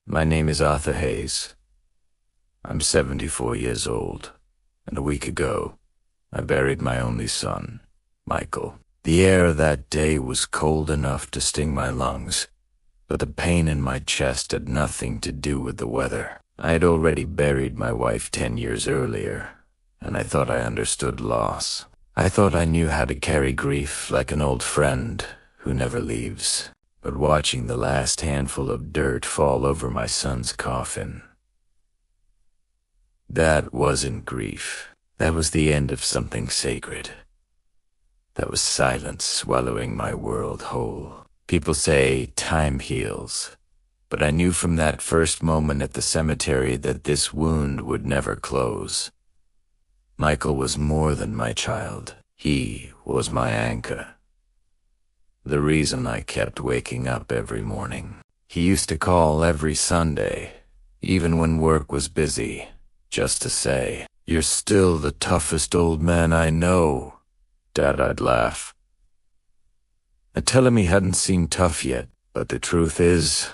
My name is Arthur Hayes. I'm 74 years old, and a week ago, I buried my only son, Michael. The air that day was cold enough to sting my lungs, but the pain in my chest had nothing to do with the weather. I had already buried my wife 10 years earlier, and I thought I understood loss. I thought I knew how to carry grief like an old friend who never leaves. But watching the last handful of dirt fall over my son's coffin, that wasn't grief. That was the end of something sacred. That was silence swallowing my world whole. People say time heals, but I knew from that first moment at the cemetery that this wound would never close. Michael was more than my child. He was my anchor. The reason I kept waking up every morning. He used to call every Sunday, even when work was busy, just to say, "You're still the toughest old man I know." Dad, I'd laugh. I'd tell him he hadn't seen tough yet, but the truth is,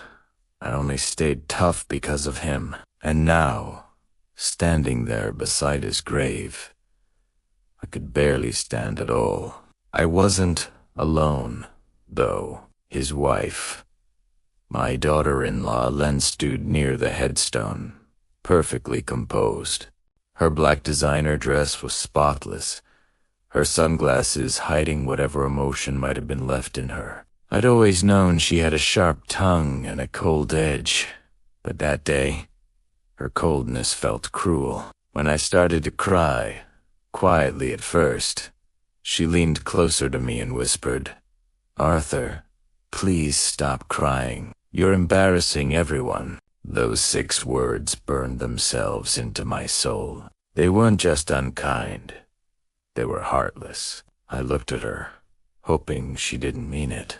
I only stayed tough because of him. And now, standing there beside his grave, I could barely stand at all. I wasn't alone, though. His wife, my daughter-in-law, Elaine, stood near the headstone, perfectly composed. Her black designer dress was spotless, her sunglasses hiding whatever emotion might have been left in her. I'd always known she had a sharp tongue and a cold edge, but that day, her coldness felt cruel. When I started to cry, quietly at first, she leaned closer to me and whispered, "Arthur, please stop crying. You're embarrassing everyone." Those 6 words burned themselves into my soul. They weren't just unkind. They were heartless. I looked at her, hoping she didn't mean it,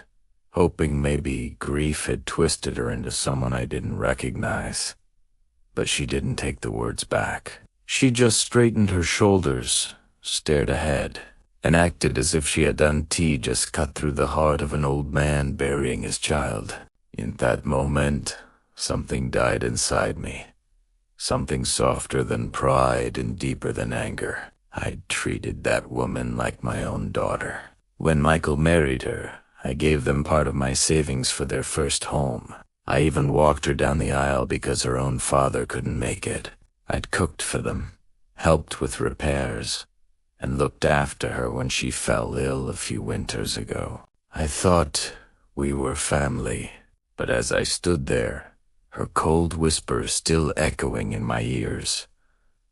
hoping maybe grief had twisted her into someone I didn't recognize. But she didn't take the words back. She just straightened her shoulders, stared ahead, and acted as if she had done tea just cut through the heart of an old man burying his child. In that moment, something died inside me. Something softer than pride and deeper than anger. I'd treated that woman like my own daughter. When Michael married her, I gave them part of my savings for their first home. I even walked her down the aisle because her own father couldn't make it. I'd cooked for them, helped with repairs, and looked after her when she fell ill a few winters ago. I thought we were family, but as I stood there, her cold whisper still echoing in my ears,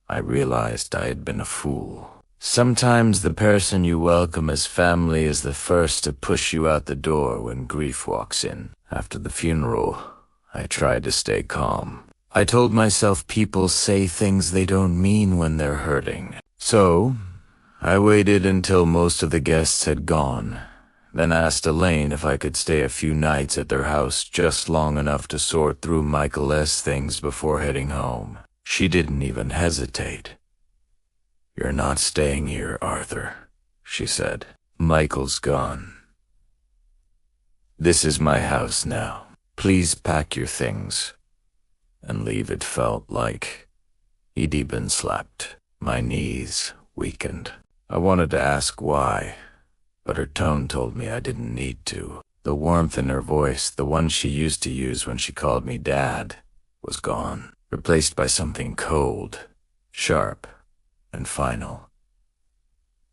I realized I had been a fool. Sometimes the person you welcome as family is the first to push you out the door when grief walks in. After the funeral, I tried to stay calm. I told myself people say things they don't mean when they're hurting. So, I waited until most of the guests had gone, then asked Elaine if I could stay a few nights at their house just long enough to sort through Michael's things before heading home. She didn't even hesitate. "You're not staying here, Arthur," she said. "Michael's gone. This is my house now. Please pack your things and leave." It felt like he'd been slapped. My knees weakened. I wanted to ask why, but her tone told me I didn't need to. The warmth in her voice, the one she used to use when she called me Dad, was gone, replaced by something cold, sharp, and final.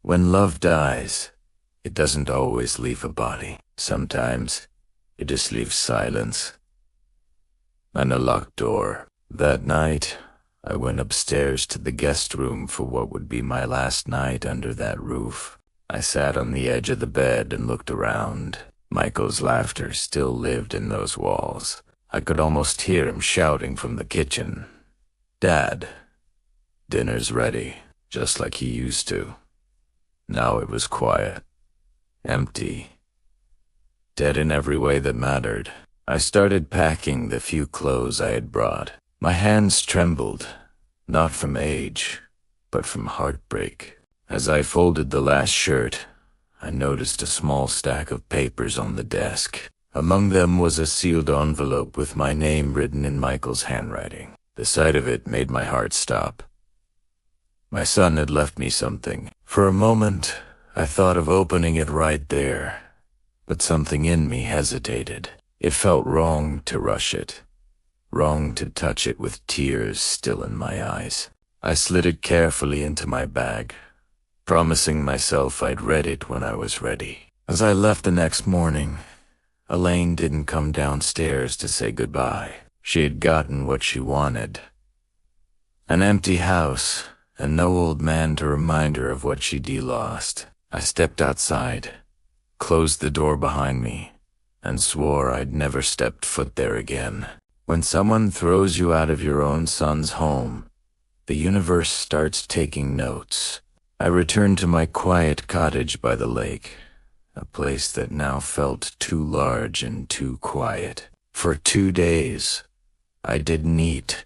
When love dies, it doesn't always leave a body. Sometimes, it just leaves silence and a locked door. That night, I went upstairs to the guest room for what would be my last night under that roof. I sat on the edge of the bed and looked around. Michael's laughter still lived in those walls. I could almost hear him shouting from the kitchen, "Dad, dinner's ready," just like he used to. Now it was quiet, empty, dead in every way that mattered. I started packing the few clothes I had brought. My hands trembled, not from age, but from heartbreak. As I folded the last shirt, I noticed a small stack of papers on the desk. Among them was a sealed envelope with my name written in Michael's handwriting. The sight of it made my heart stop. My son had left me something. For a moment, I thought of opening it right there, but something in me hesitated. It felt wrong to rush it, wrong to touch it with tears still in my eyes. I slid it carefully into my bag, promising myself I'd read it when I was ready. As I left the next morning, Elaine didn't come downstairs to say goodbye. She had gotten what she wanted. An empty house, and no old man to remind her of what she'd lost. I stepped outside, closed the door behind me, and swore I'd never stepped foot there again. When someone throws you out of your own son's home, the universe starts taking notes. I returned to my quiet cottage by the lake, a place that now felt too large and too quiet. For 2 days, I didn't eat.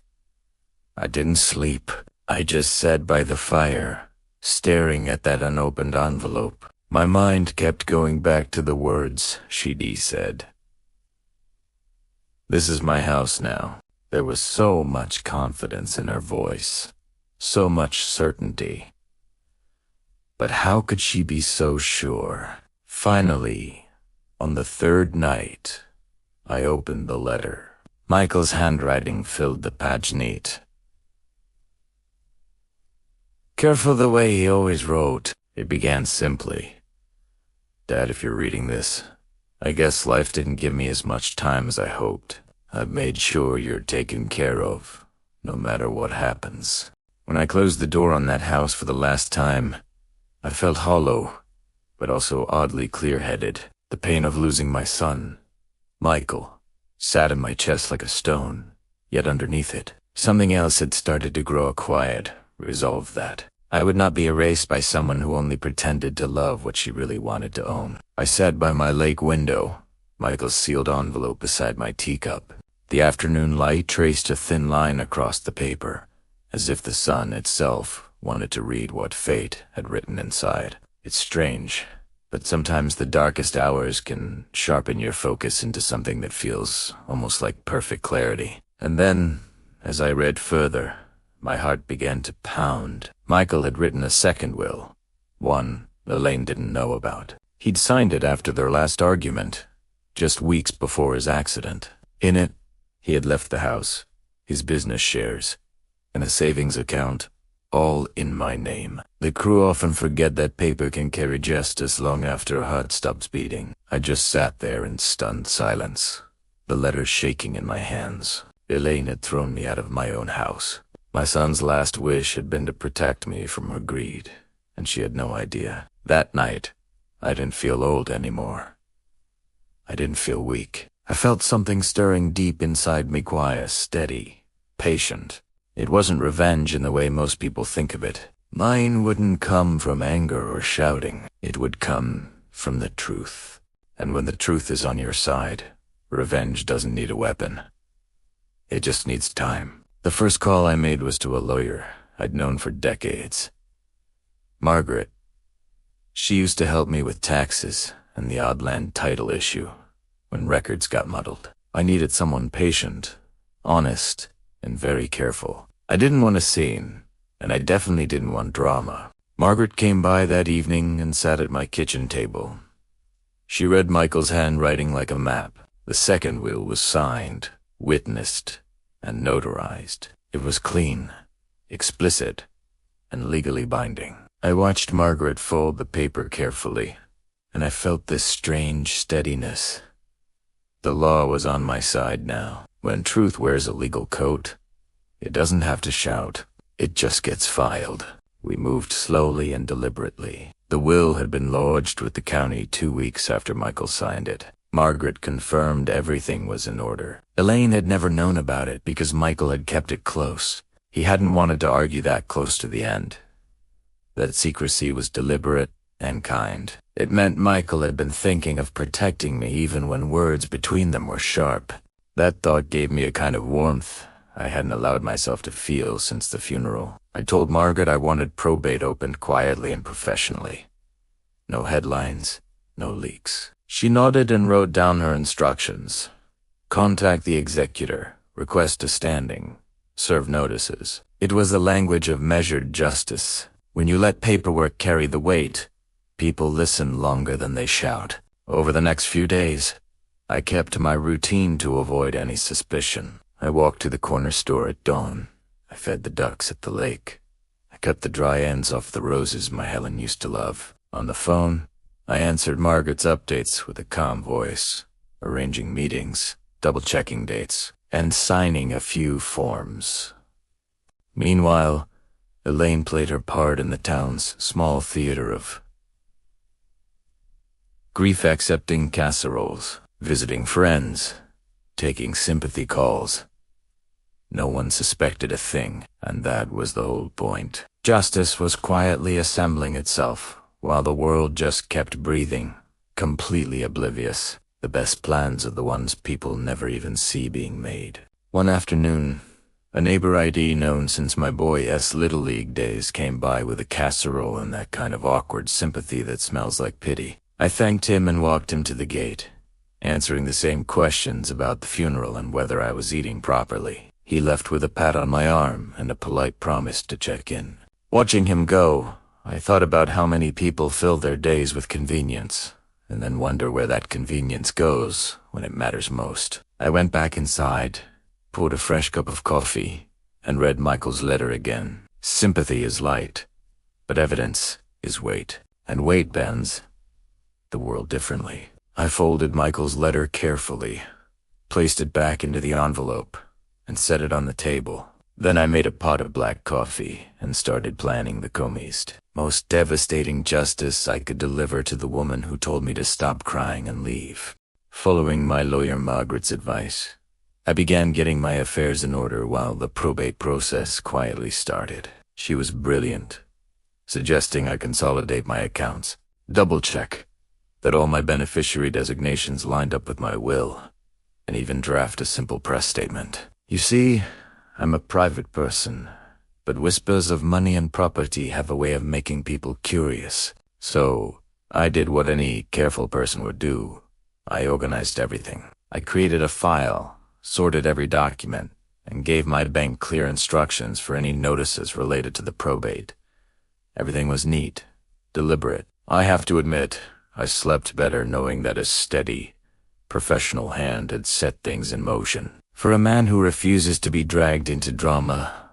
I didn't sleep. I just sat by the fire, staring at that unopened envelope. My mind kept going back to the words she'd said. "This is my house now." There was so much confidence in her voice, so much certainty. But how could she be so sure? Finally, on the 3rd night, I opened the letter. Michael's handwriting filled the paginate. Careful the way he always wrote. It began simply. "Dad, if you're reading this, I guess life didn't give me as much time as I hoped. I've made sure you're taken care of, no matter what happens." When I closed the door on that house for the last time, I felt hollow, but also oddly clear-headed. The pain of losing my son, Michael, sat in my chest like a stone, yet underneath it, something else had started to grow a quiet resolve that I would not be erased by someone who only pretended to love what she really wanted to own. I sat by my lake window, Michael's sealed envelope beside my teacup. The afternoon light traced a thin line across the paper, as if the sun itself wanted to read what fate had written inside. It's strange, but sometimes the darkest hours can sharpen your focus into something that feels almost like perfect clarity. And then, as I read further, my heart began to pound. Michael had written a second will, one Elaine didn't know about. He'd signed it after their last argument, just weeks before his accident. In it, he had left the house, his business shares, and a savings account, all in my name. The crew often forget that paper can carry justice long after a heart stops beating. I just sat there in stunned silence, the letter shaking in my hands. Elaine had thrown me out of my own house. My son's last wish had been to protect me from her greed, and she had no idea. That night, I didn't feel old anymore. I didn't feel weak. I felt something stirring deep inside me, quiet, steady, patient. It wasn't revenge in the way most people think of it. Mine wouldn't come from anger or shouting. It would come from the truth. And when the truth is on your side, revenge doesn't need a weapon. It just needs time. The first call I made was to a lawyer I'd known for decades. Margaret. She used to help me with taxes and the odd land title issue when records got muddled. I needed someone patient, honest, and very careful. I didn't want a scene, and I definitely didn't want drama. Margaret came by that evening and sat at my kitchen table. She read Michael's handwriting like a map. The second will was signed, witnessed, and notarized. It was clean, explicit, and legally binding. I watched Margaret fold the paper carefully, and I felt this strange steadiness. The law was on my side now. When truth wears a legal coat, it doesn't have to shout. It just gets filed. We moved slowly and deliberately. The will had been lodged with the county 2 weeks after Michael signed it. Margaret confirmed everything was in order. Elaine had never known about it because Michael had kept it close. He hadn't wanted to argue that close to the end. That secrecy was deliberate and kind. It meant Michael had been thinking of protecting me even when words between them were sharp. That thought gave me a kind of warmth I hadn't allowed myself to feel since the funeral. I told Margaret I wanted probate opened quietly and professionally. No headlines, no leaks. She nodded and wrote down her instructions. Contact the executor, request a standing, serve notices. It was the language of measured justice. When you let paperwork carry the weight, people listen longer than they shout. Over the next few days, I kept to my routine to avoid any suspicion. I walked to the corner store at dawn. I fed the ducks at the lake. I cut the dry ends off the roses my Helen used to love. On the phone, I answered Margaret's updates with a calm voice, arranging meetings, double-checking dates, and signing a few forms. Meanwhile, Elaine played her part in the town's small theater of grief, accepting casseroles, visiting friends, taking sympathy calls. No one suspected a thing, and that was the whole point. Justice was quietly assembling itself, while the world just kept breathing, completely oblivious. The best plans are the ones people never even see being made. One afternoon, a neighbor I'd known since my boy's Little League days came by with a casserole and that kind of awkward sympathy that smells like pity. I thanked him and walked him to the gate, answering the same questions about the funeral and whether I was eating properly. He left with a pat on my arm and a polite promise to check in. Watching him go, I thought about how many people fill their days with convenience, and then wonder where that convenience goes when it matters most. I went back inside, poured a fresh cup of coffee, and read Michael's letter again. Sympathy is light, but evidence is weight, and weight bends the world differently. I folded Michael's letter carefully, placed it back into the envelope, and set it on the table. Then I made a pot of black coffee and started planning the comest. Most devastating justice I could deliver to the woman who told me to stop crying and leave. Following my lawyer Margaret's advice, I began getting my affairs in order while the probate process quietly started. She was brilliant, suggesting I consolidate my accounts, double-check that all my beneficiary designations lined up with my will, and even draft a simple press statement. You see, I'm a private person, but whispers of money and property have a way of making people curious. So, I did what any careful person would do. I organized everything. I created a file, sorted every document, and gave my bank clear instructions for any notices related to the probate. Everything was neat, deliberate. I have to admit, I slept better knowing that a steady, professional hand had set things in motion. For a man who refuses to be dragged into drama,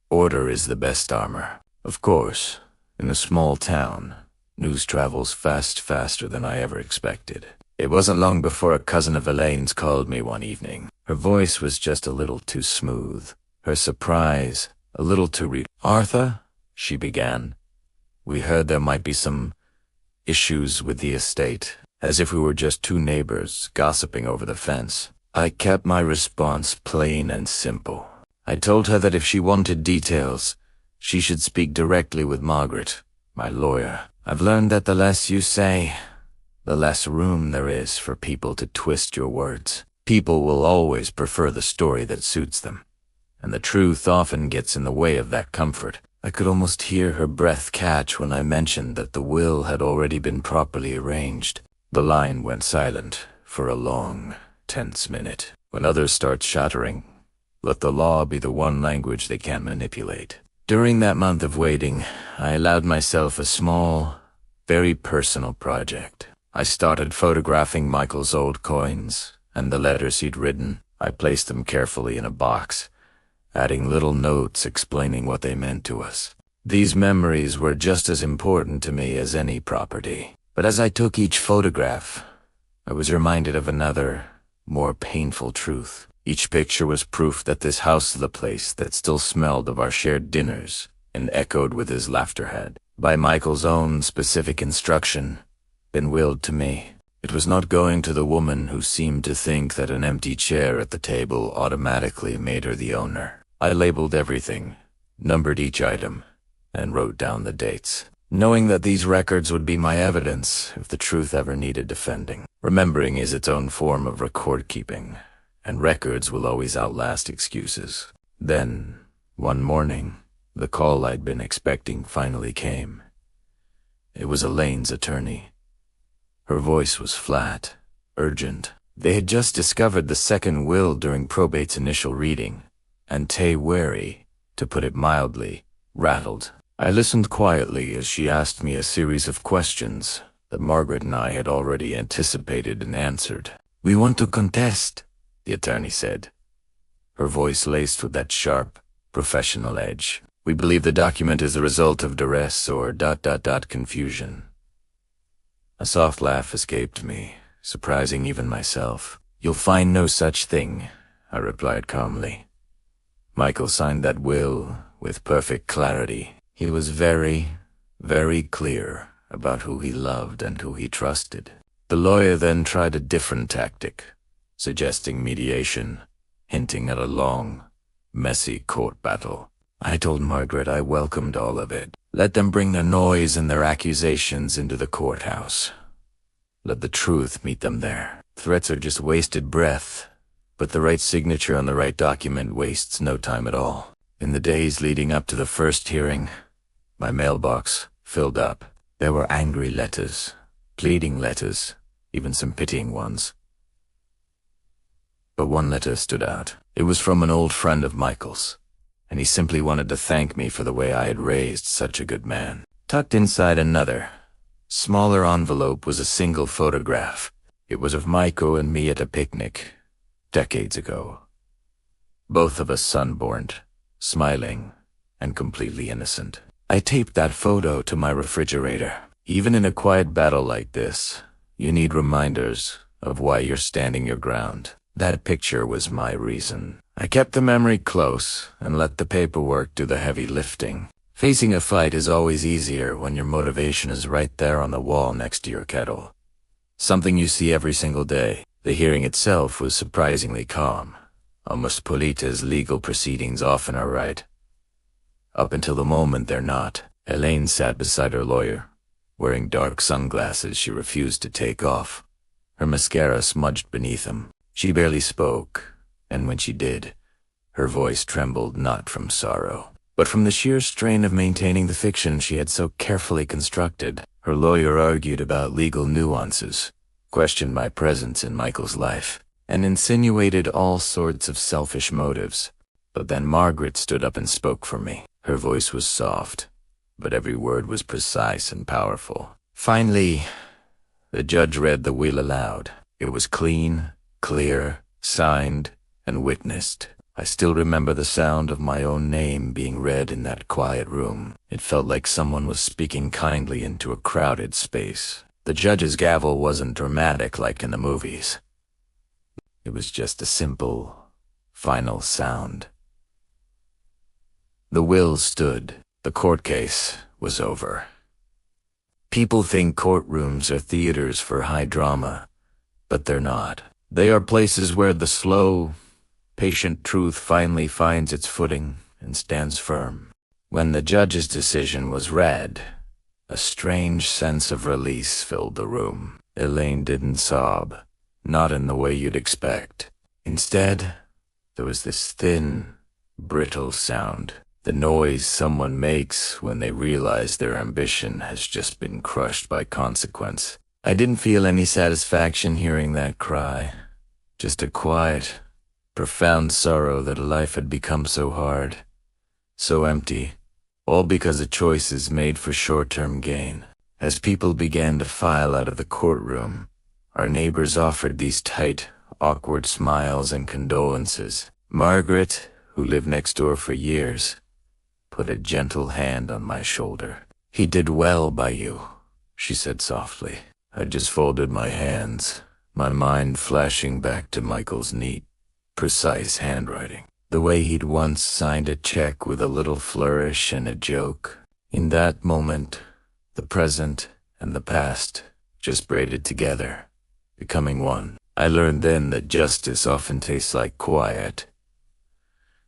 order is the best armor. Of course, in a small town, news travels faster than I ever expected. It wasn't long before a cousin of Elaine's called me one evening. Her voice was just a little too smooth, her surprise a little too real. "Arthur," she began, "we heard there might be some issues with the estate," as if we were just two neighbors gossiping over the fence. I kept my response plain and simple. I told her that if she wanted details, she should speak directly with Margaret, my lawyer. I've learned that the less you say, the less room there is for people to twist your words. People will always prefer the story that suits them, and the truth often gets in the way of that comfort. I could almost hear her breath catch when I mentioned that the will had already been properly arranged. The line went silent for a long, tense minute. When others start shattering, let the law be the one language they can't manipulate. During that month of waiting, I allowed myself a small, very personal project. I started photographing Michael's old coins and the letters he'd written. I placed them carefully in a box, adding little notes explaining what they meant to us. These memories were just as important to me as any property. But as I took each photograph, I was reminded of another, more painful truth. Each picture was proof that this house was the place that still smelled of our shared dinners and echoed with his laughter had, by Michael's own specific instruction, been willed to me. It was not going to the woman who seemed to think that an empty chair at the table automatically made her the owner. I labeled everything, numbered each item, and wrote down the dates, knowing that these records would be my evidence if the truth ever needed defending. Remembering is its own form of record-keeping, and records will always outlast excuses. Then, one morning, the call I'd been expecting finally came. It was Elaine's attorney. Her voice was flat, urgent. They had just discovered the second will during probate's initial reading, and Tay wary, to put it mildly, rattled. I listened quietly as she asked me a series of questions that Margaret and I had already anticipated and answered. "We want to contest," the attorney said, her voice laced with that sharp, professional edge. "We believe the document is the result of duress or ... confusion." A soft laugh escaped me, surprising even myself. "You'll find no such thing," I replied calmly. Michael signed that will with perfect clarity. He was very, very clear about who he loved and who he trusted. The lawyer then tried a different tactic, suggesting mediation, hinting at a long, messy court battle. I told Margaret I welcomed all of it. Let them bring their noise and their accusations into the courthouse. Let the truth meet them there. Threats are just wasted breath, but the right signature on the right document wastes no time at all. In the days leading up to the first hearing, my mailbox filled up. There were angry letters, pleading letters, even some pitying ones. But one letter stood out. It was from an old friend of Michael's, and he simply wanted to thank me for the way I had raised such a good man. Tucked inside another, smaller envelope was a single photograph. It was of Michael and me at a picnic, decades ago. Both of us sunburned, smiling, and completely innocent. I taped that photo to my refrigerator. Even in a quiet battle like this, you need reminders of why you're standing your ground. That picture was my reason. I kept the memory close and let the paperwork do the heavy lifting. Facing a fight is always easier when your motivation is right there on the wall next to your kettle. Something you see every single day. The hearing itself was surprisingly calm, almost polite as legal proceedings often are, right? Up until the moment they're not. Elaine sat beside her lawyer, wearing dark sunglasses she refused to take off. Her mascara smudged beneath them. She barely spoke, and when she did, her voice trembled not from sorrow, but from the sheer strain of maintaining the fiction she had so carefully constructed. Her lawyer argued about legal nuances, questioned my presence in Michael's life, and insinuated all sorts of selfish motives. But then Margaret stood up and spoke for me. Her voice was soft, but every word was precise and powerful. Finally, the judge read the will aloud. It was clean, clear, signed, and witnessed. I still remember the sound of my own name being read in that quiet room. It felt like someone was speaking kindly into a crowded space. The judge's gavel wasn't dramatic like in the movies. It was just a simple, final sound. The will stood. The court case was over. People think courtrooms are theaters for high drama, but they're not. They are places where the slow, patient truth finally finds its footing and stands firm. When the judge's decision was read, a strange sense of release filled the room. Elaine didn't sob, not in the way you'd expect. Instead, there was this thin, brittle sound. The noise someone makes when they realize their ambition has just been crushed by consequence. I didn't feel any satisfaction hearing that cry. Just a quiet, profound sorrow that life had become so hard, so empty, all because of choices made for short-term gain. As people began to file out of the courtroom, our neighbors offered these tight, awkward smiles and condolences. Margaret, who lived next door for years, put a gentle hand on my shoulder. "He did well by you," she said softly. I just folded my hands, my mind flashing back to Michael's neat, precise handwriting. The way he'd once signed a check with a little flourish and a joke. In that moment, the present and the past just braided together, becoming one. I learned then that justice often tastes like quiet.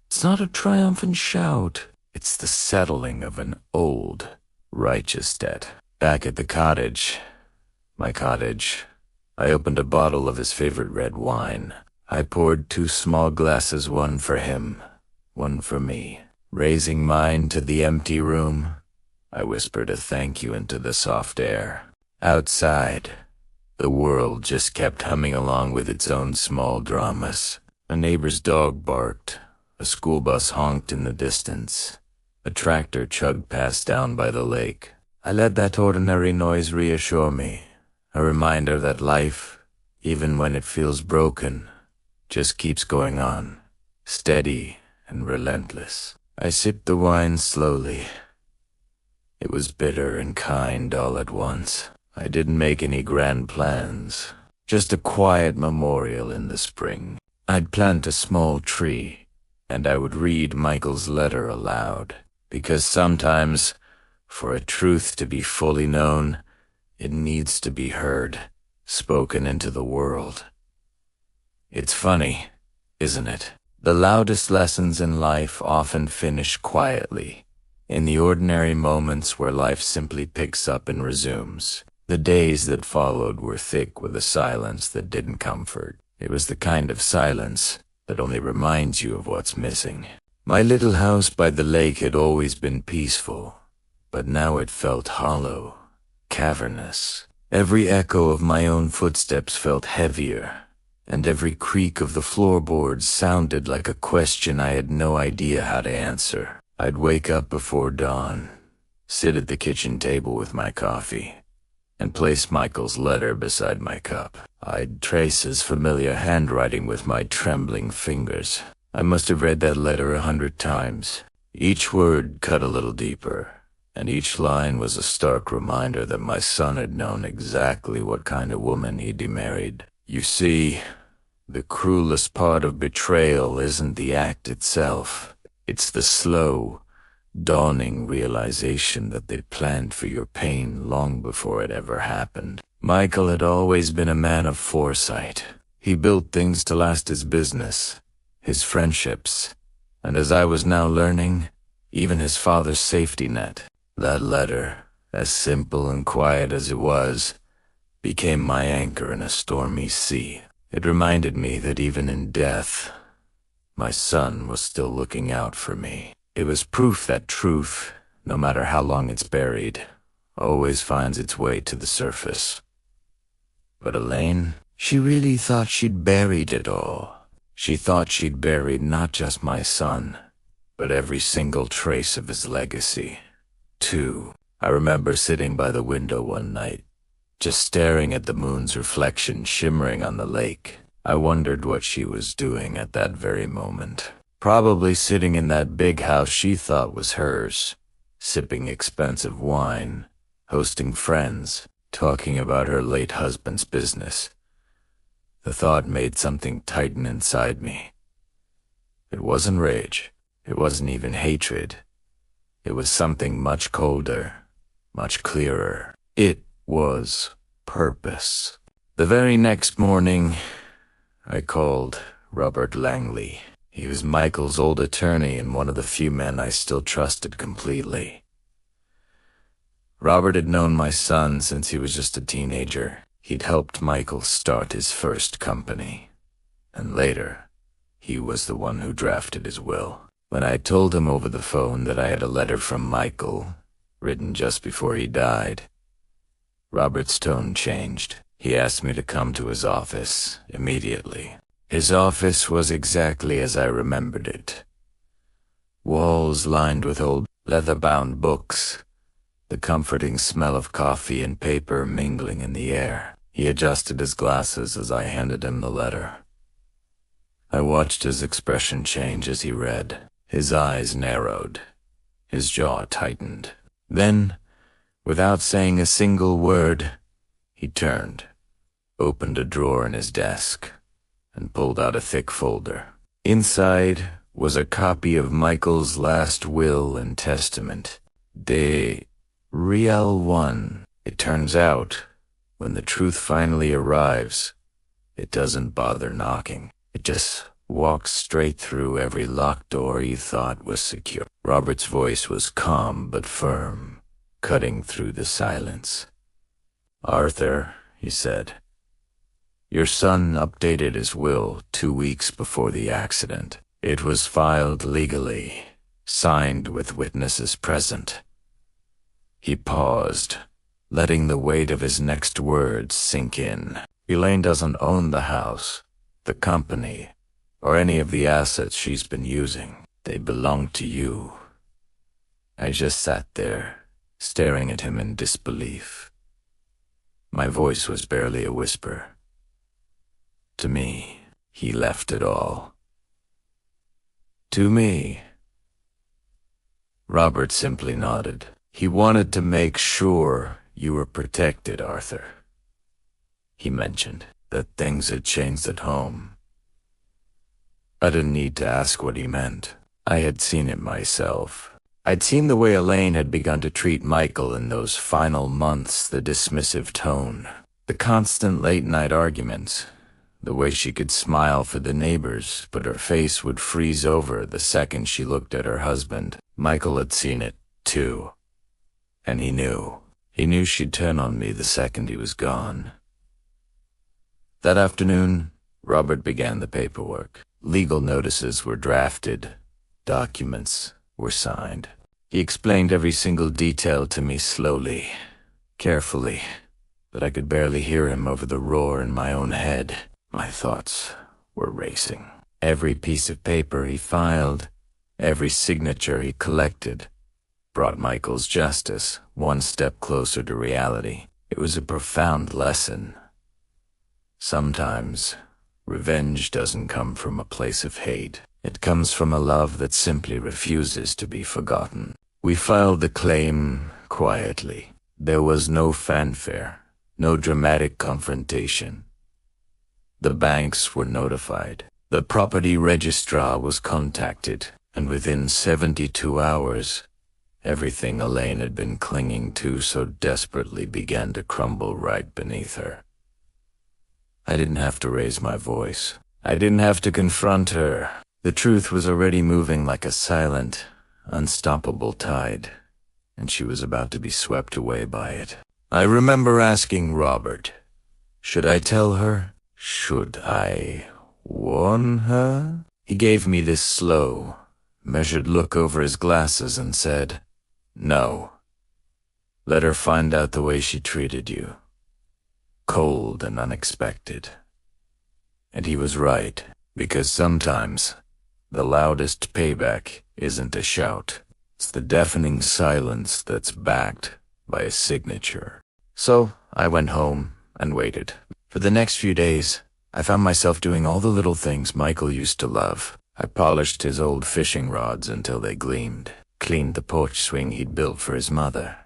It's not a triumphant shout. It's the settling of an old, righteous debt. Back at the cottage, my cottage, I opened a bottle of his favorite red wine. I poured 2 small glasses, one for him, one for me. Raising mine to the empty room, I whispered a thank you into the soft air. Outside, The world just kept humming along with its own small dramas. A neighbor's dog barked. A school bus honked in the distance. A tractor chugged past down by the lake. I let that ordinary noise reassure me, a reminder that life, even when it feels broken, just keeps going on, steady and relentless. I sipped the wine slowly. It was bitter and kind all at once. I didn't make any grand plans, just a quiet memorial in the spring. I'd plant a small tree, and I would read Michael's letter aloud, because sometimes, for a truth to be fully known, it needs to be heard, spoken into the world. It's funny, isn't it? The loudest lessons in life often finish quietly, in the ordinary moments where life simply picks up and resumes. The days that followed were thick with a silence that didn't comfort. It was the kind of silence that only reminds you of what's missing. My little house by the lake had always been peaceful, but now it felt hollow, cavernous. Every echo of my own footsteps felt heavier, and every creak of the floorboards sounded like a question I had no idea how to answer. I'd wake up before dawn, sit at the kitchen table with my coffee, and place Michael's letter beside my cup. I'd trace his familiar handwriting with my trembling fingers. I must have read that letter 100 times. Each word cut a little deeper, and each line was a stark reminder that my son had known exactly what kind of woman he'd be married. You see, the cruelest part of betrayal isn't the act itself. It's the slow, dawning realization that they'd planned for your pain long before it ever happened. Michael had always been a man of foresight. He built things to last: his business, his friendships, and as I was now learning, even his father's safety net. That letter, as simple and quiet as it was, became my anchor in a stormy sea. It reminded me that even in death, my son was still looking out for me. It was proof that truth, no matter how long it's buried, always finds its way to the surface. But Elaine, she really thought she'd buried it all. She thought she'd buried not just my son, but every single trace of his legacy, too. I remember sitting by the window one night, just staring at the moon's reflection shimmering on the lake. I wondered what she was doing at that very moment. Probably sitting in that big house she thought was hers, sipping expensive wine, hosting friends, talking about her late husband's business. The thought made something tighten inside me. It wasn't rage. It wasn't even hatred. It was something much colder, much clearer. It was purpose. The very next morning, I called Robert Langley. He was Michael's old attorney and one of the few men I still trusted completely. Robert had known my son since he was just a teenager. He'd helped Michael start his first company, and later, he was the one who drafted his will. When I told him over the phone that I had a letter from Michael, written just before he died, Robert's tone changed. He asked me to come to his office immediately. His office was exactly as I remembered it. Walls lined with old leather-bound books, the comforting smell of coffee and paper mingling in the air. He adjusted his glasses as I handed him the letter. I watched his expression change as he read. His eyes narrowed. His jaw tightened. Then, without saying a single word, he turned, opened a drawer in his desk, and pulled out a thick folder. Inside was a copy of Michael's last will and testament. Real one. It turns out, when the truth finally arrives, it doesn't bother knocking. It just walks straight through every locked door you thought was secure. Robert's voice was calm but firm, cutting through the silence. "Arthur," he said, "your son updated his will 2 weeks before the accident. It was filed legally, signed with witnesses present." He paused, letting the weight of his next words sink in. Elaine doesn't own the house, the company, or any of the assets she's been using. They belong to you. I just sat there, staring at him in disbelief. My voice was barely a whisper. To me, he left it all. To me. Robert simply nodded. He wanted to make sure you were protected, Arthur. He mentioned that things had changed at home. I didn't need to ask what he meant. I had seen it myself. I'd seen the way Elaine had begun to treat Michael in those final months, the dismissive tone, the constant late-night arguments, the way she could smile for the neighbors, but her face would freeze over the second she looked at her husband. Michael had seen it, too. And he knew. He knew she'd turn on me the second he was gone. That afternoon, Robert began the paperwork. Legal notices were drafted. Documents were signed. He explained every single detail to me slowly, carefully, but I could barely hear him over the roar in my own head. My thoughts were racing. Every piece of paper he filed, every signature he collected, brought Michael's justice one step closer to reality. It was a profound lesson. Sometimes, revenge doesn't come from a place of hate. It comes from a love that simply refuses to be forgotten. We filed the claim quietly. There was no fanfare, no dramatic confrontation. The banks were notified. The property registrar was contacted, and within 72 hours, everything Elaine had been clinging to so desperately began to crumble right beneath her. I didn't have to raise my voice. I didn't have to confront her. The truth was already moving like a silent, unstoppable tide, and she was about to be swept away by it. I remember asking Robert, should I tell her? Should I warn her? He gave me this slow, measured look over his glasses and said, no. Let her find out the way she treated you. Cold and unexpected. And he was right, because sometimes the loudest payback isn't a shout. It's the deafening silence that's backed by a signature. So I went home and waited. For the next few days, I found myself doing all the little things Michael used to love. I polished his old fishing rods until they gleamed, cleaned the porch swing he'd built for his mother,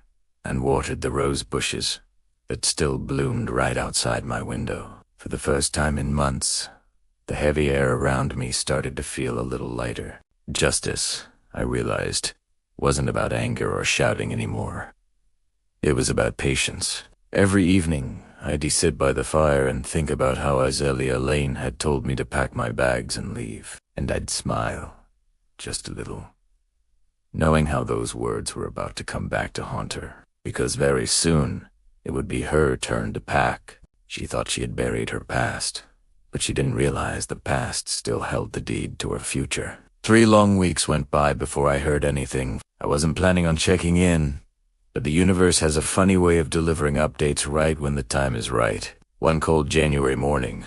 and watered the rose bushes that still bloomed right outside my window. For the first time in months, the heavy air around me started to feel a little lighter. Justice, I realized, wasn't about anger or shouting anymore. It was about patience. Every evening, I'd sit by the fire and think about how Elaine had told me to pack my bags and leave, and I'd smile, just a little, knowing how those words were about to come back to haunt her, because very soon it would be her turn to pack. She thought she had buried her past, but she didn't realize the past still held the deed to her future. 3 long weeks went by before I heard anything. I wasn't planning on checking in, but the universe has a funny way of delivering updates right when the time is right. One cold January morning,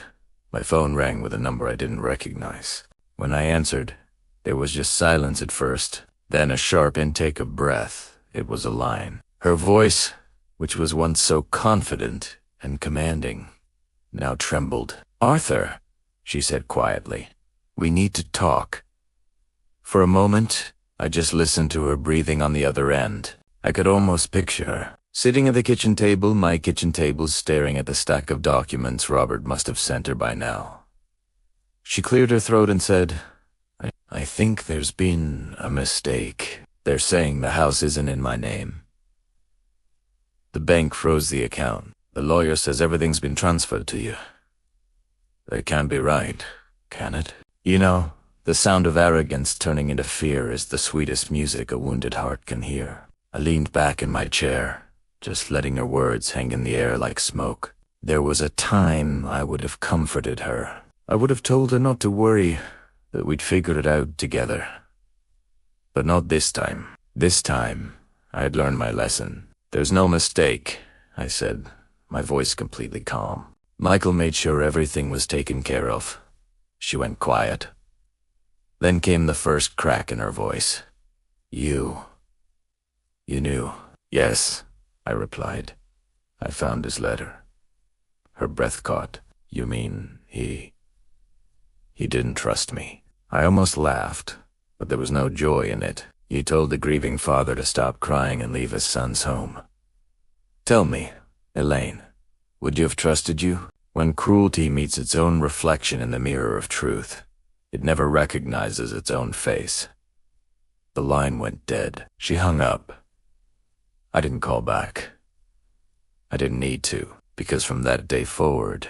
my phone rang with a number I didn't recognize. When I answered, there was just silence at first, then a sharp intake of breath. It was Elaine. Her voice, which was once so confident and commanding, now trembled. "Arthur," she said quietly, "we need to talk." For a moment, I just listened to her breathing on the other end. I could almost picture her, sitting at the kitchen table, my kitchen table, staring at the stack of documents Robert must have sent her by now. She cleared her throat and said, I think there's been a mistake. They're saying the house isn't in my name. The bank froze the account. The lawyer says everything's been transferred to you. That can't be right, can it? You know, the sound of arrogance turning into fear is the sweetest music a wounded heart can hear. I leaned back in my chair, just letting her words hang in the air like smoke. There was a time I would have comforted her. I would have told her not to worry, that we'd figure it out together. But not this time. This time, I had learned my lesson. There's no mistake, I said, my voice completely calm. Michael made sure everything was taken care of. She went quiet. Then came the first crack in her voice. You knew. Yes, I replied. I found his letter. Her breath caught. You mean he didn't trust me? I almost laughed, but there was no joy in it. He told the grieving father to stop crying and leave his son's home. Tell me, Elaine, would you have trusted you? When cruelty meets its own reflection in the mirror of truth, it never recognizes its own face. The line went dead. She hung up. I didn't call back. I didn't need to, because from that day forward,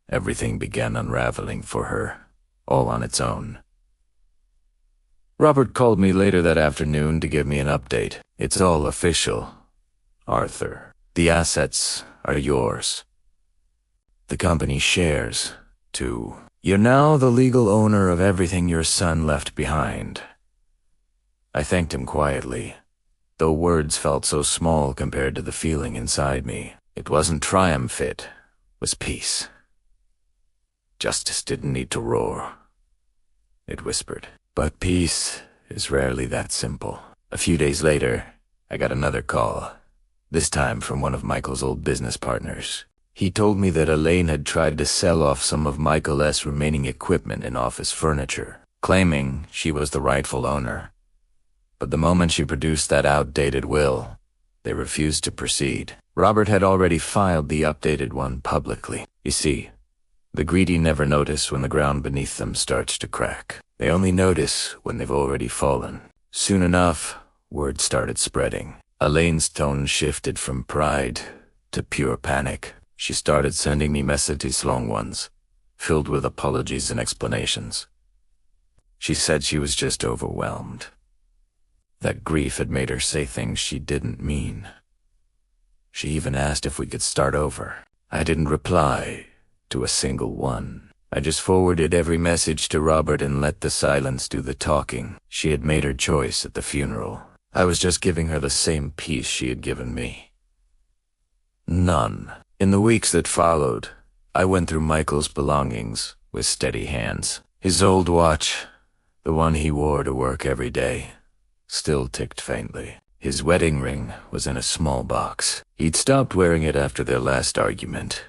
everything began unraveling for her, all on its own. Robert called me later that afternoon to give me an update. It's all official, Arthur. The assets are yours. The company shares, too. You're now the legal owner of everything your son left behind. I thanked him quietly, though words felt so small compared to the feeling inside me. It wasn't triumph, it was peace. Justice didn't need to roar, it whispered. But peace is rarely that simple. A few days later, I got another call, this time from one of Michael's old business partners. He told me that Elaine had tried to sell off some of Michael's remaining equipment and office furniture, claiming she was the rightful owner. But the moment she produced that outdated will, they refused to proceed. Robert had already filed the updated one publicly. You see, the greedy never notice when the ground beneath them starts to crack. They only notice when they've already fallen. Soon enough, word started spreading. Elaine's tone shifted from pride to pure panic. She started sending me messages, long ones, filled with apologies and explanations. She said she was just overwhelmed. That grief had made her say things she didn't mean. She even asked if we could start over. I didn't reply to a single one. I just forwarded every message to Robert and let the silence do the talking. She had made her choice at the funeral. I was just giving her the same peace she had given me. None. In the weeks that followed, I went through Michael's belongings with steady hands. His old watch, the one he wore to work every day, still ticked faintly. His wedding ring was in a small box. He'd stopped wearing it after their last argument,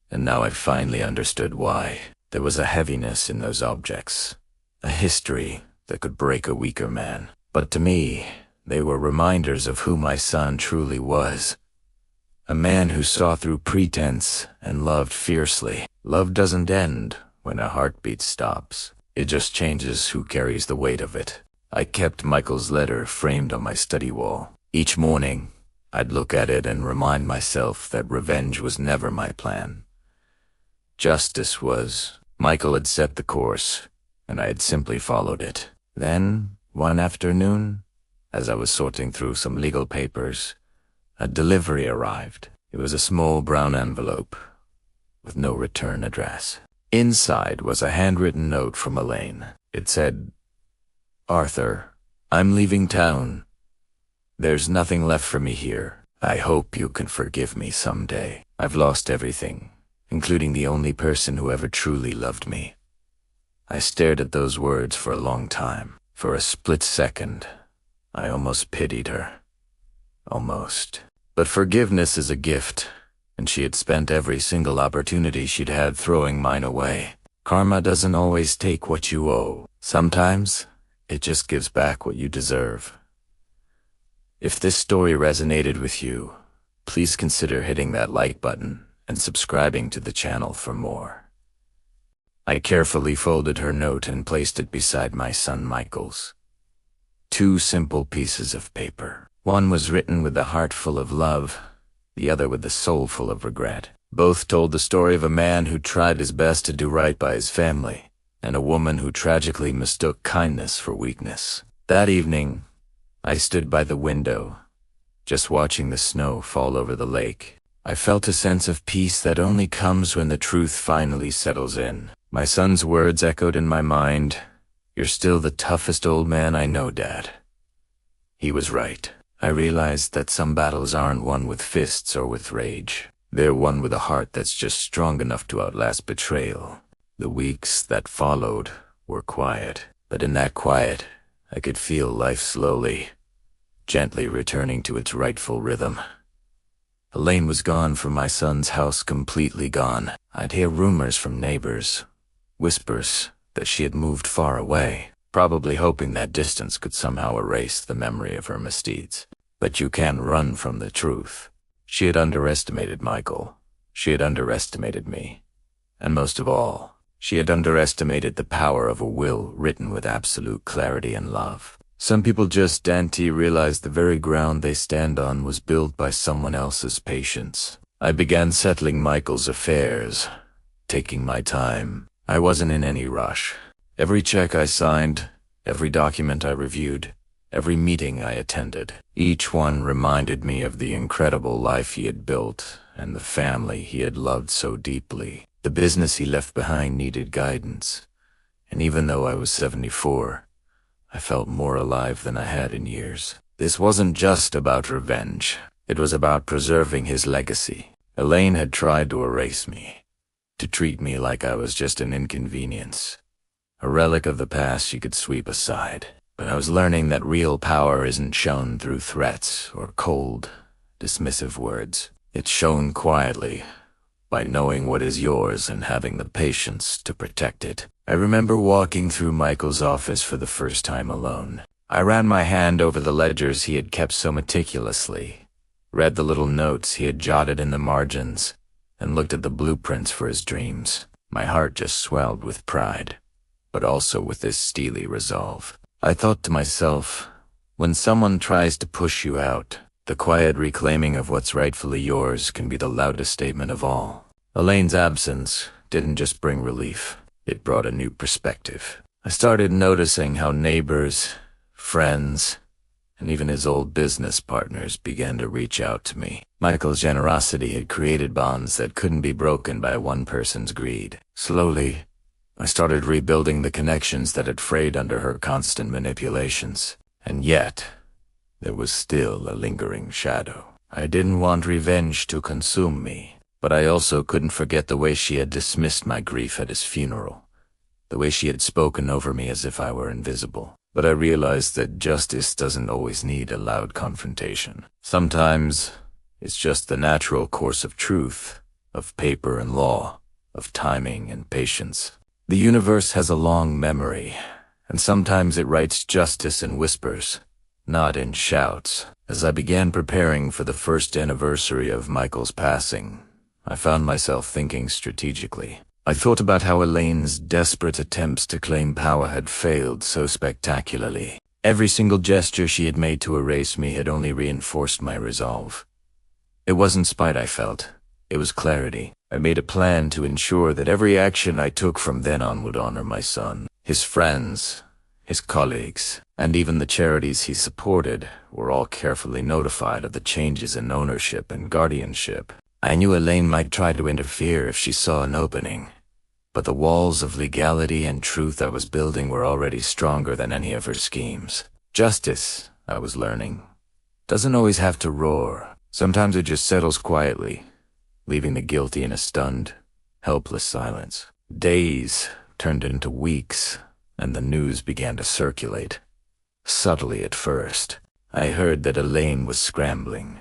and now I finally understood why. There was a heaviness in those objects, a history that could break a weaker man. But to me, they were reminders of who my son truly was. A man who saw through pretense and loved fiercely. Love doesn't end when a heartbeat stops. It just changes who carries the weight of it. I kept Michael's letter framed on my study wall. Each morning, I'd look at it and remind myself that revenge was never my plan. Justice was. Michael had set the course, and I had simply followed it. Then, one afternoon, as I was sorting through some legal papers, a delivery arrived. It was a small brown envelope with no return address. Inside was a handwritten note from Elaine. It said, Arthur, I'm leaving town. There's nothing left for me here. I hope you can forgive me someday. I've lost everything, including the only person who ever truly loved me. I stared at those words for a long time. For a split second, I almost pitied her. Almost. But forgiveness is a gift, and she had spent every single opportunity she'd had throwing mine away. Karma doesn't always take what you owe. Sometimes, it just gives back what you deserve. If this story resonated with you, please consider hitting that like button and subscribing to the channel for more. I carefully folded her note and placed it beside my son Michael's. 2 simple pieces of paper. One was written with a heart full of love, the other with a soul full of regret. Both told the story of a man who tried his best to do right by his family, and a woman who tragically mistook kindness for weakness. That evening, I stood by the window, just watching the snow fall over the lake. I felt a sense of peace that only comes when the truth finally settles in. My son's words echoed in my mind. You're still the toughest old man I know, Dad. He was right. I realized that some battles aren't won with fists or with rage. They're won with a heart that's just strong enough to outlast betrayal. The weeks that followed were quiet, but in that quiet, I could feel life slowly, gently returning to its rightful rhythm. Elaine was gone from my son's house, completely gone. I'd hear rumors from neighbors, whispers that she had moved far away, probably hoping that distance could somehow erase the memory of her misdeeds. But you can't run from the truth. She had underestimated Michael. She had underestimated me. And most of all, she had underestimated the power of a will written with absolute clarity and love. Some people just don't realize the very ground they stand on was built by someone else's patience. I began settling Michael's affairs, taking my time. I wasn't in any rush. Every check I signed, every document I reviewed, every meeting I attended, each one reminded me of the incredible life he had built and the family he had loved so deeply. The business he left behind needed guidance, and even though I was 74, I felt more alive than I had in years. This wasn't just about revenge. It was about preserving his legacy. Elaine had tried to erase me, to treat me like I was just an inconvenience, a relic of the past she could sweep aside. But I was learning that real power isn't shown through threats or cold, dismissive words. It's shown quietly, by knowing what is yours and having the patience to protect it. I remember walking through Michael's office for the first time alone. I ran my hand over the ledgers he had kept so meticulously, read the little notes he had jotted in the margins, and looked at the blueprints for his dreams. My heart just swelled with pride, but also with this steely resolve. I thought to myself, when someone tries to push you out, the quiet reclaiming of what's rightfully yours can be the loudest statement of all. Elaine's absence didn't just bring relief, it brought a new perspective. I started noticing how neighbors, friends, and even his old business partners began to reach out to me. Michael's generosity had created bonds that couldn't be broken by one person's greed. Slowly, I started rebuilding the connections that had frayed under her constant manipulations. And yet, there was still a lingering shadow. I didn't want revenge to consume me, but I also couldn't forget the way she had dismissed my grief at his funeral, the way she had spoken over me as if I were invisible. But I realized that justice doesn't always need a loud confrontation. Sometimes, it's just the natural course of truth, of paper and law, of timing and patience. The universe has a long memory, and sometimes it writes justice in whispers, not in shouts. As I began preparing for the first anniversary of Michael's passing, I found myself thinking strategically. I thought about how Elaine's desperate attempts to claim power had failed so spectacularly. Every single gesture she had made to erase me had only reinforced my resolve. It wasn't spite I felt, it was clarity. I made a plan to ensure that every action I took from then on would honor my son. His friends, his colleagues, and even the charities he supported were all carefully notified of the changes in ownership and guardianship. I knew Elaine might try to interfere if she saw an opening, but the walls of legality and truth I was building were already stronger than any of her schemes. Justice, I was learning, doesn't always have to roar. Sometimes it just settles quietly, leaving the guilty in a stunned, helpless silence. Days turned into weeks, and the news began to circulate. Subtly at first, I heard that Elaine was scrambling,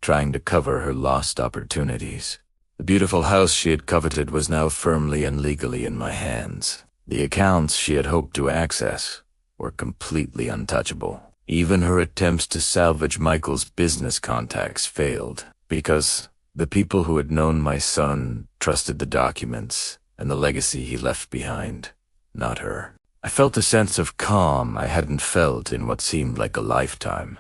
trying to cover her lost opportunities. The beautiful house she had coveted was now firmly and legally in my hands. The accounts she had hoped to access were completely untouchable. Even her attempts to salvage Michael's business contacts failed, because the people who had known my son trusted the documents and the legacy he left behind, not her. I felt a sense of calm I hadn't felt in what seemed like a lifetime.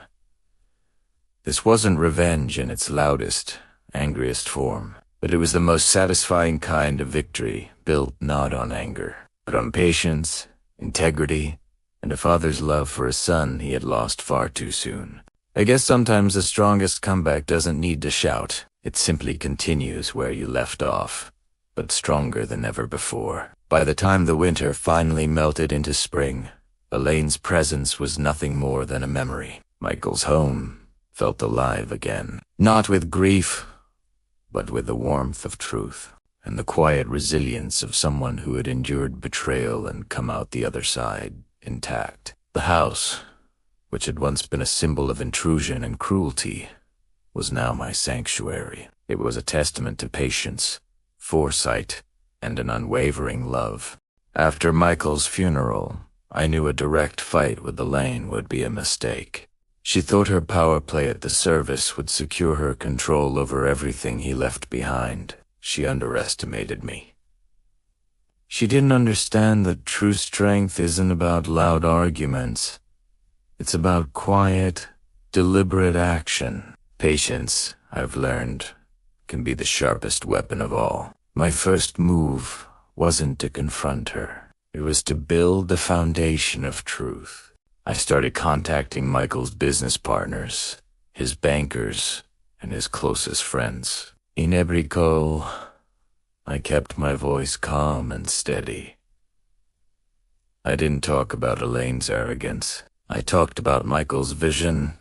This wasn't revenge in its loudest, angriest form, but it was the most satisfying kind of victory, built not on anger, but on patience, integrity, and a father's love for a son he had lost far too soon. I guess sometimes the strongest comeback doesn't need to shout. It simply continues where you left off, but stronger than ever before. By the time the winter finally melted into spring, Elaine's presence was nothing more than a memory. Michael's home, felt alive again. Not with grief, but with the warmth of truth and the quiet resilience of someone who had endured betrayal and come out the other side intact. The house, which had once been a symbol of intrusion and cruelty, was now my sanctuary. It was a testament to patience, foresight, and an unwavering love. After Michael's funeral, I knew a direct fight with Elaine would be a mistake. She thought her power play at the service would secure her control over everything he left behind. She underestimated me. She didn't understand that true strength isn't about loud arguments. It's about quiet, deliberate action. Patience, I've learned, can be the sharpest weapon of all. My first move wasn't to confront her. It was to build the foundation of truth. I started contacting Michael's business partners, his bankers, and his closest friends. In every call, I kept my voice calm and steady. I didn't talk about Elaine's arrogance. I talked about Michael's vision,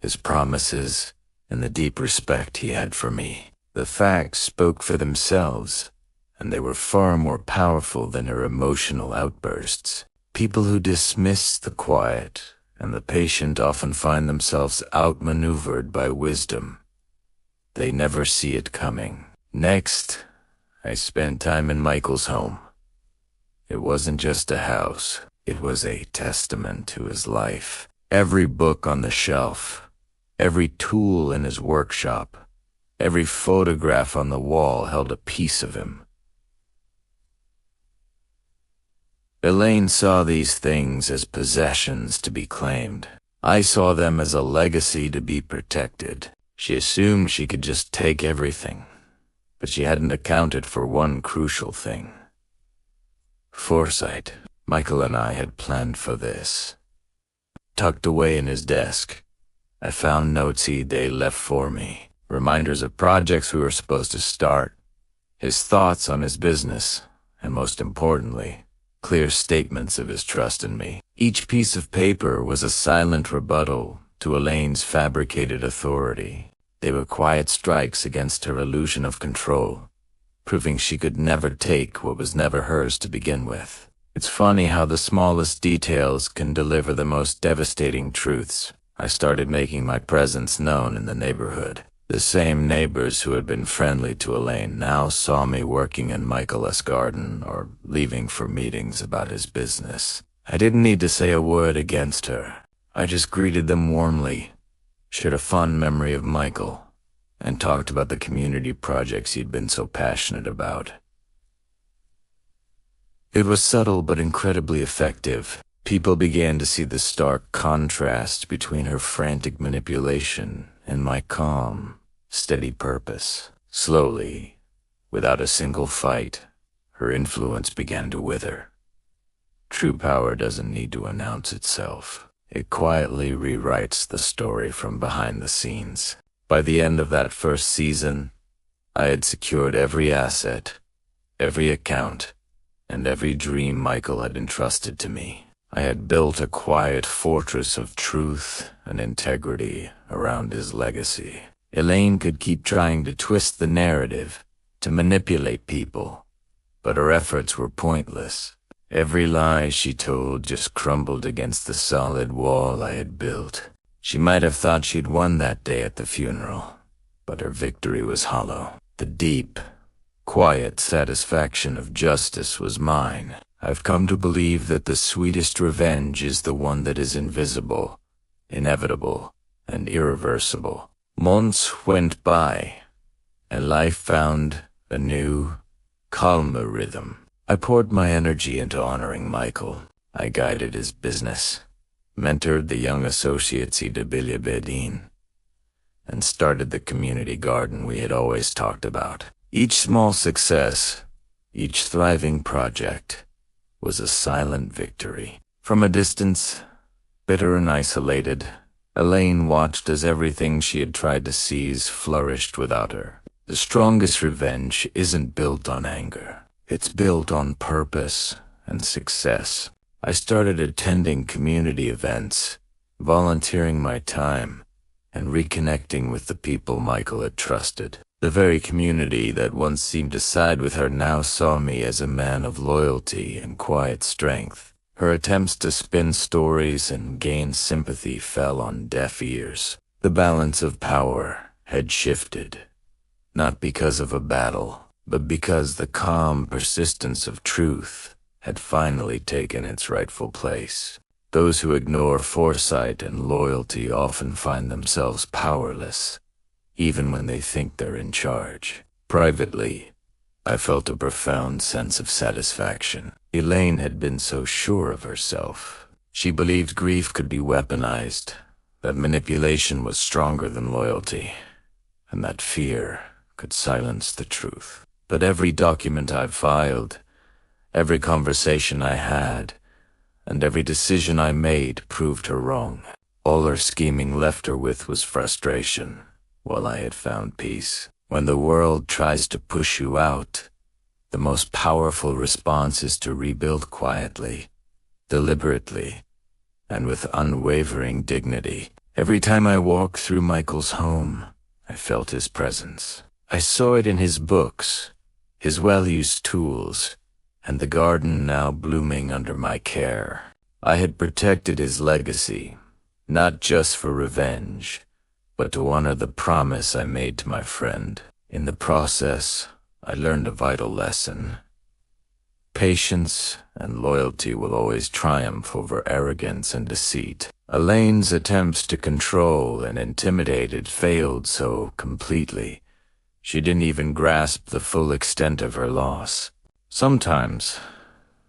his promises, and the deep respect he had for me. The facts spoke for themselves, and they were far more powerful than her emotional outbursts. People who dismiss the quiet and the patient often find themselves outmaneuvered by wisdom. They never see it coming. Next, I spent time in Michael's home. It wasn't just a house. It was a testament to his life. Every book on the shelf, every tool in his workshop, every photograph on the wall held a piece of him. Elaine saw these things as possessions to be claimed. I saw them as a legacy to be protected. She assumed she could just take everything, but she hadn't accounted for one crucial thing. Foresight. Michael and I had planned for this. Tucked away in his desk, I found notes he'd left for me, reminders of projects we were supposed to start, his thoughts on his business, and most importantly, clear statements of his trust in me. Each piece of paper was a silent rebuttal to Elaine's fabricated authority. They were quiet strikes against her illusion of control, proving she could never take what was never hers to begin with. It's funny how the smallest details can deliver the most devastating truths. I started making my presence known in the neighborhood. The same neighbors who had been friendly to Elaine now saw me working in Michael's garden or leaving for meetings about his business. I didn't need to say a word against her. I just greeted them warmly, shared a fond memory of Michael, and talked about the community projects he'd been so passionate about. It was subtle but incredibly effective. People began to see the stark contrast between her frantic manipulation and my calm, steady purpose. Slowly, without a single fight, her influence began to wither. True power doesn't need to announce itself. It quietly rewrites the story from behind the scenes. By the end of that first season, I had secured every asset, every account, and every dream Michael had entrusted to me. I had built a quiet fortress of truth and integrity around his legacy. Elaine could keep trying to twist the narrative, to manipulate people, but her efforts were pointless. Every lie she told just crumbled against the solid wall I had built. She might have thought she'd won that day at the funeral, but her victory was hollow. The deep, quiet satisfaction of justice was mine. I've come to believe that the sweetest revenge is the one that is invisible, inevitable, and irreversible. Months went by, and life found a new, calmer rhythm. I poured my energy into honoring Michael. I guided his business, mentored the young associates he'd Bedin, and started the community garden we had always talked about. Each small success, each thriving project, was a silent victory. From a distance, bitter and isolated, Elaine watched as everything she had tried to seize flourished without her. The strongest revenge isn't built on anger. It's built on purpose and success. I started attending community events, volunteering my time, and reconnecting with the people Michael had trusted. The very community that once seemed to side with her now saw me as a man of loyalty and quiet strength. Her attempts to spin stories and gain sympathy fell on deaf ears. The balance of power had shifted, not because of a battle, but because the calm persistence of truth had finally taken its rightful place. Those who ignore foresight and loyalty often find themselves powerless, even when they think they're in charge. Privately, I felt a profound sense of satisfaction. Elaine had been so sure of herself. She believed grief could be weaponized, that manipulation was stronger than loyalty, and that fear could silence the truth. But every document I filed, every conversation I had, and every decision I made proved her wrong. All her scheming left her with was frustration, while I had found peace. When the world tries to push you out, the most powerful response is to rebuild quietly, deliberately, and with unwavering dignity. Every time I walked through Michael's home, I felt his presence. I saw it in his books, his well-used tools, and the garden now blooming under my care. I had protected his legacy, not just for revenge, but to honor the promise I made to my friend. In the process, I learned a vital lesson. Patience and loyalty will always triumph over arrogance and deceit. Elaine's attempts to control and intimidate had failed so completely, she didn't even grasp the full extent of her loss. Sometimes,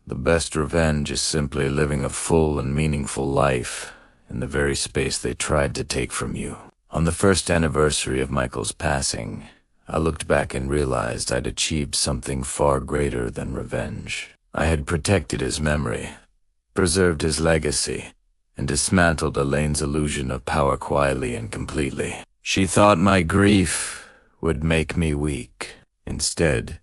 the best revenge is simply living a full and meaningful life in the very space they tried to take from you. On the first anniversary of Michael's passing, I looked back and realized I'd achieved something far greater than revenge. I had protected his memory, preserved his legacy, and dismantled Elaine's illusion of power quietly and completely. She thought my grief would make me weak. Instead,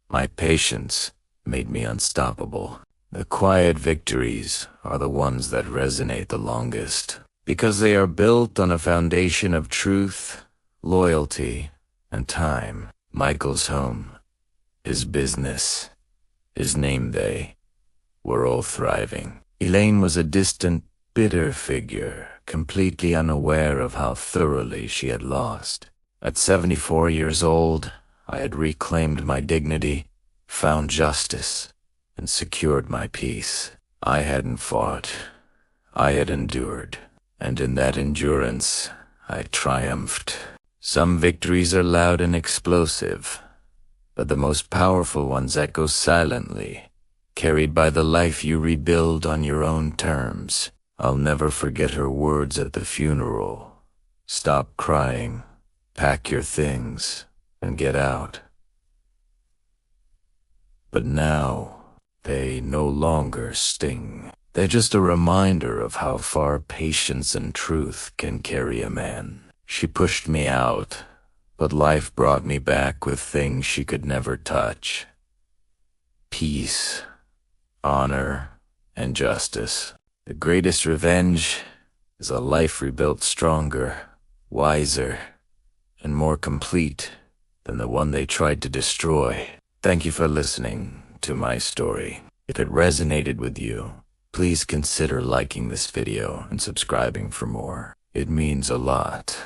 my patience made me unstoppable. The quiet victories are the ones that resonate the longest, because they are built on a foundation of truth, loyalty, and time. Michael's home, his business, his name day, were all thriving. Elaine was a distant, bitter figure, completely unaware of how thoroughly she had lost. At 74 years old, I had reclaimed my dignity, found justice, and secured my peace. I hadn't fought. I had endured. And in that endurance, I triumphed. Some victories are loud and explosive, but the most powerful ones echo silently, carried by the life you rebuild on your own terms. I'll never forget her words at the funeral. Stop crying, pack your things, and get out. But now, they no longer sting. They're just a reminder of how far patience and truth can carry a man. She pushed me out, but life brought me back with things she could never touch. Peace, honor, and justice. The greatest revenge is a life rebuilt stronger, wiser, and more complete than the one they tried to destroy. Thank you for listening to my story. If it resonated with you, please consider liking this video and subscribing for more. It means a lot.